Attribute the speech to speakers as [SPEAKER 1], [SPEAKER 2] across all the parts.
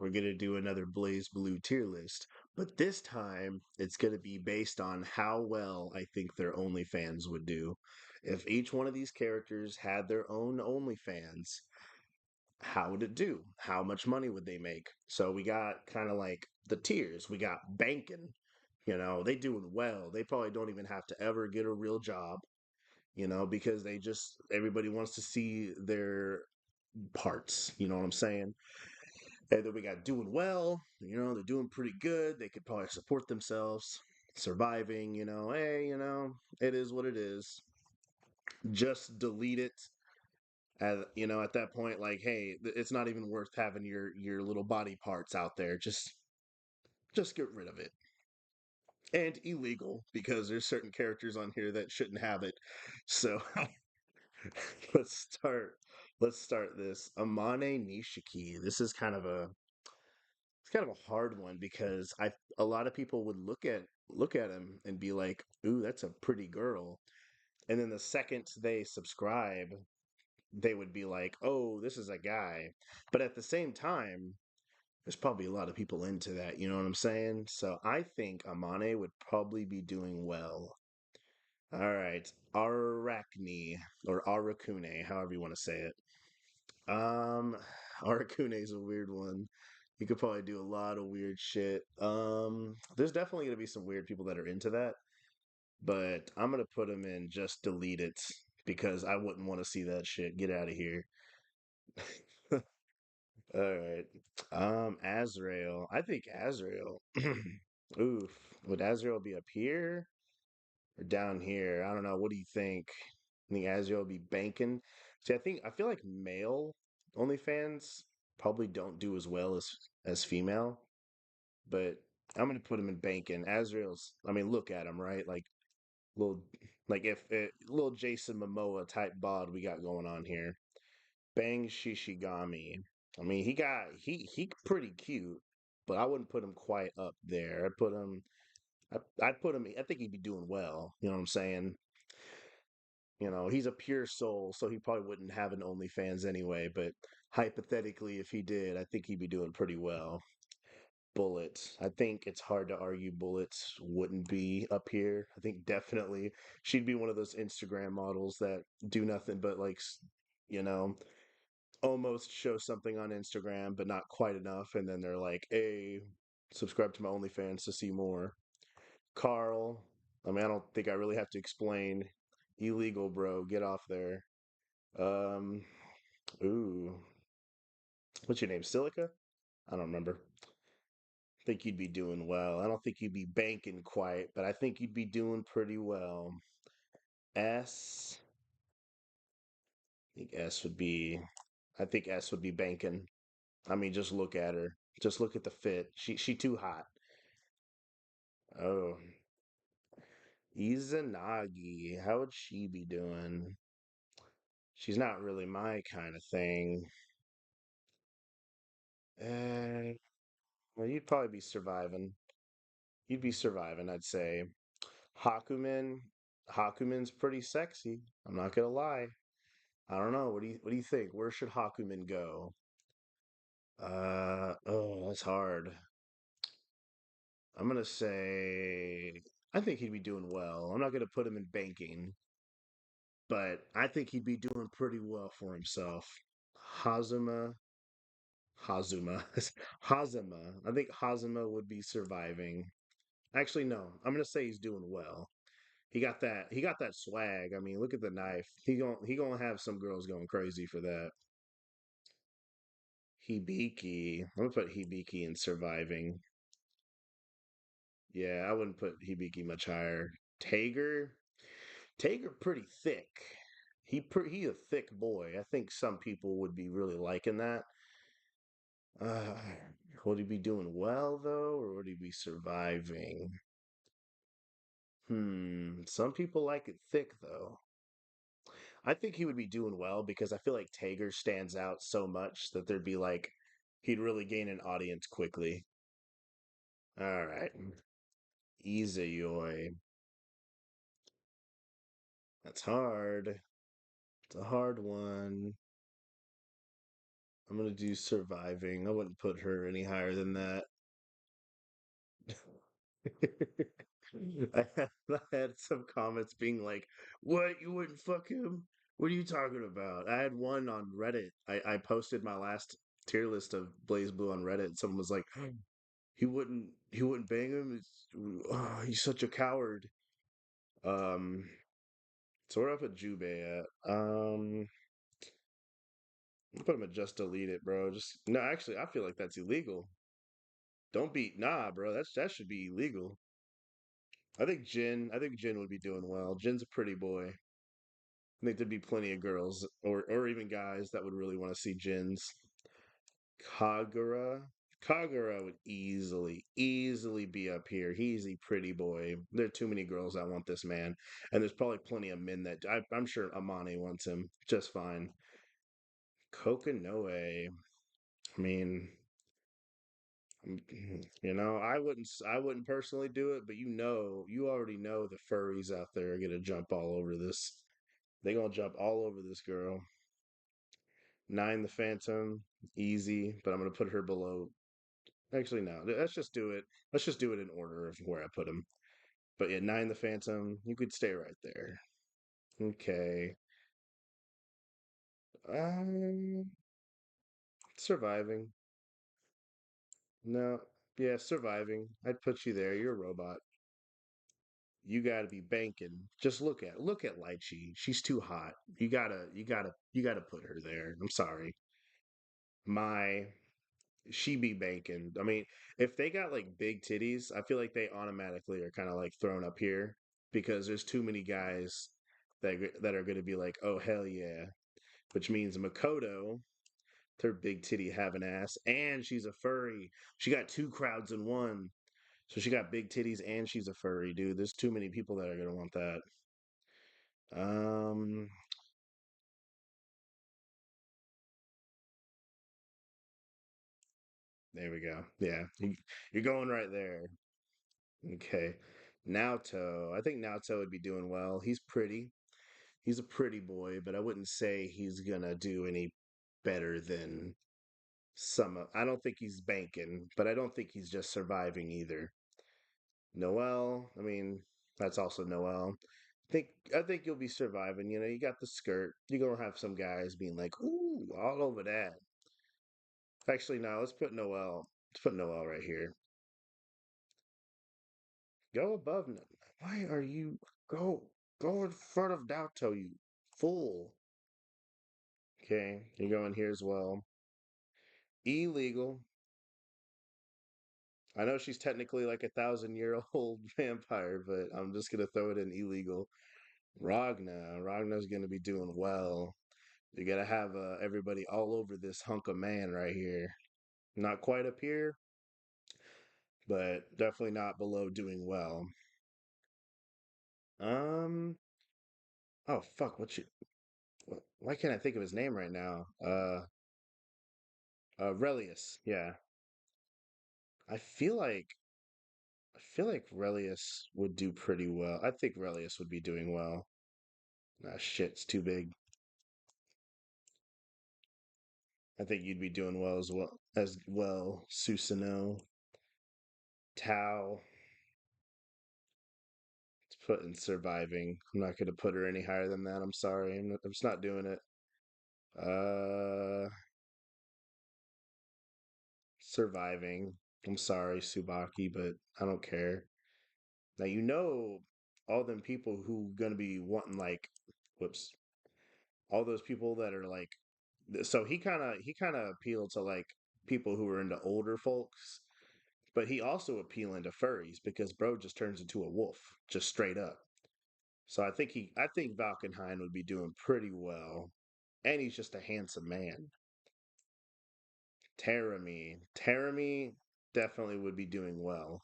[SPEAKER 1] we're gonna do another Blaze Blue tier list. But this time it's gonna be based on how well I think their OnlyFans would do. If each one of these characters had their own OnlyFans, how would it do? How much money would they make? So we got kind of like the tiers. We got banking. They doing well. They probably don't even have to ever get a real job, because everybody wants to see their parts. You know what I'm saying? And then we got doing well. They're doing pretty good. They could probably support themselves, surviving. Hey, it is what it is. Just delete it at that point, like, hey, it's not even worth having your little body parts out there. Just get rid of it. And illegal because there's certain characters on here that shouldn't have it. So let's start. Let's start this. Amane Nishiki. This is kind of a hard one because a lot of people would look at him and be like, "Ooh, that's a pretty girl," and then the second they subscribe, they would be like, "Oh, this is a guy." But at the same time, there's probably a lot of people into that. You know what I'm saying? So I think Amane would probably be doing well. All right, Arachne or Arakune, however you want to say it. Um, Arakune is a weird one. You could probably do a lot of weird shit. There's definitely gonna be some weird people that are into that, but I'm gonna put them in just delete it because I wouldn't want to see that shit. Get out of here. All right. Azrael. I think Azrael. Oof. Would Azrael be up here or down here? I don't know. What do you think? I think Azrael would be banking. See, I feel like male OnlyFans probably don't do as well as female, but I'm gonna put him in banking. Azrael's. I mean, look at him, right? Little, like if little Jason Momoa type bod we got going on here. Bang Shishigami. I mean, he pretty cute, but I wouldn't put him quite up there. I'd put him. I think he'd be doing well. You know what I'm saying? He's a pure soul, so he probably wouldn't have an OnlyFans anyway. But hypothetically, if he did, I think he'd be doing pretty well. Bullet. I think it's hard to argue Bullets wouldn't be up here. I think definitely she'd be one of those Instagram models that do nothing but you know, almost show something on Instagram, but not quite enough. And then they're like, hey, subscribe to my OnlyFans to see more. Carl, I mean, I don't think I really have to explain. Illegal, bro. Get off there. Um, ooh, what's your name? Silica? I don't remember. I think you'd be doing well. I don't think you'd be banking quite, but I think you'd be doing pretty well. S, I think S would be, I think S would be banking. I mean, just look at her. Just look at the fit. She too hot. Oh, Izanagi. How would she be doing? She's not really my kind of thing. Uh, well, you'd probably be surviving. You'd be surviving, I'd say. Hakumen. Hakumen's pretty sexy. I'm not gonna lie. I don't know. What do you think? Where should Hakumen go? Oh, that's hard. I'm gonna say I think he'd be doing well. I'm not gonna put him in banking, but I think he'd be doing pretty well for himself. Hazuma, Hazuma, Hazuma. I think Hazuma would be surviving. Actually, no. I'm gonna say he's doing well. He got that swag. I mean, look at the knife. He gonna have some girls going crazy for that. Hibiki. I'm gonna put Hibiki in surviving. Yeah, I wouldn't put Hibiki much higher. Tager. Tager pretty thick. He a thick boy. I think some people would be really liking that. Uh, would he be doing well though, or would he be surviving? Some people like it thick though. I think he would be doing well because I feel like Tager stands out so much that there'd be like he'd really gain an audience quickly. All right. Izayoi. That's hard. It's a hard one. I'm gonna do surviving. I wouldn't put her any higher than that. I had some comments being like, "What? You wouldn't fuck him? What are you talking about?" I had one on Reddit. I posted my last tier list of Blazblue on Reddit. Someone was like, he wouldn't bang him. Oh, he's such a coward. Um, so where do I put Jubei at? I'll put him at just delete it, bro. Just no, actually, I feel like that's illegal. Don't be nah, bro. That should be illegal. I think Jin would be doing well. Jin's a pretty boy. I think there'd be plenty of girls or even guys that would really want to see Jin's. Kagura. Kagura would easily be up here. He's a pretty boy. There are too many girls that want this man, and there's probably plenty of men that I'm sure Amane wants him just fine. Kokanoe. I mean, I wouldn't personally do it, but you already know the furries out there are gonna jump all over this. They gonna jump all over this girl. Nine the Phantom, easy, but I'm gonna put her below. Actually, no. Let's just do it. Let's just do it in order of where I put him. But yeah, nine the Phantom, you could stay right there. Okay. Um, surviving. No, yeah, surviving. I'd put you there. You're a robot. You gotta be banking. Just look at Lychee. She's too hot. You gotta put her there. I'm sorry. My she be banking. I mean, if they got like big titties, I feel like they automatically are kind of like thrown up here because there's too many guys that are going to be like, "Oh hell yeah," which means Makoto, her big titty having ass, and she's a furry. She got two crowds in one. So she got big titties and she's a furry, dude. There's too many people that are going to want that. Um, there we go. Yeah, you're going right there. Okay. Naoto. I think Naoto would be doing well. He's pretty. He's a pretty boy, but I wouldn't say he's gonna do any better than some of. I don't think he's banking, but I don't think he's just surviving either. Noel, I mean, that's also Noel. I think you'll be surviving. You got the skirt. You're gonna have some guys being like, "Ooh, all over that." Actually, no. Let's put Noel. Let's put Noel right here. Go above. Why are you go in front of Naoto? You fool. Okay, you go in here as well. Illegal. I know she's technically like 1,000-year-old vampire, but I'm just gonna throw it in illegal. Ragna's gonna be doing well. You gotta have everybody all over this hunk of man right here. Not quite up here, but definitely not below doing well. Um. Oh fuck! Why can't I think of his name right now? Relius. Yeah. I feel like I feel like Relius would do pretty well. I think Relius would be doing well. Ah, shit, it's too big. I think you'd be doing well as well. Susanoo, Tao. It's put in surviving. I'm not gonna put her any higher than that. I'm sorry. I'm just not doing it. Uh, surviving. I'm sorry, Subaki, but I don't care. Now all them people who gonna be wanting like, whoops, all those people that are like, so he kind of appealed to like people who are into older folks, but he also appealing to furries because bro just turns into a wolf, just straight up. So I think Valkenheim would be doing pretty well, and he's just a handsome man. Terami definitely would be doing well.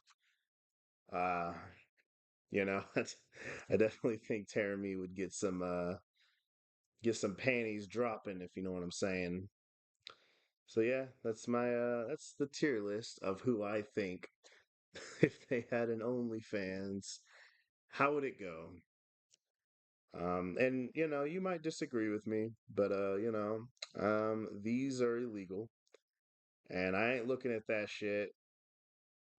[SPEAKER 1] Uh, I definitely think Terami would get some panties dropping if you know what I'm saying. So yeah, that's the tier list of who I think if they had an OnlyFans, how would it go? And you might disagree with me, but these are illegal, and I ain't looking at that shit.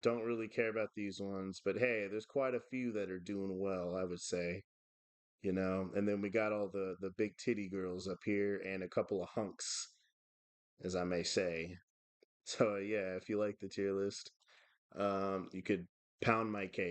[SPEAKER 1] Don't really care about these ones, but hey, there's quite a few that are doing well, I would say. And then we got all the big titty girls up here and a couple of hunks, as I may say. So yeah, if you like the tier list, you could pound my cake.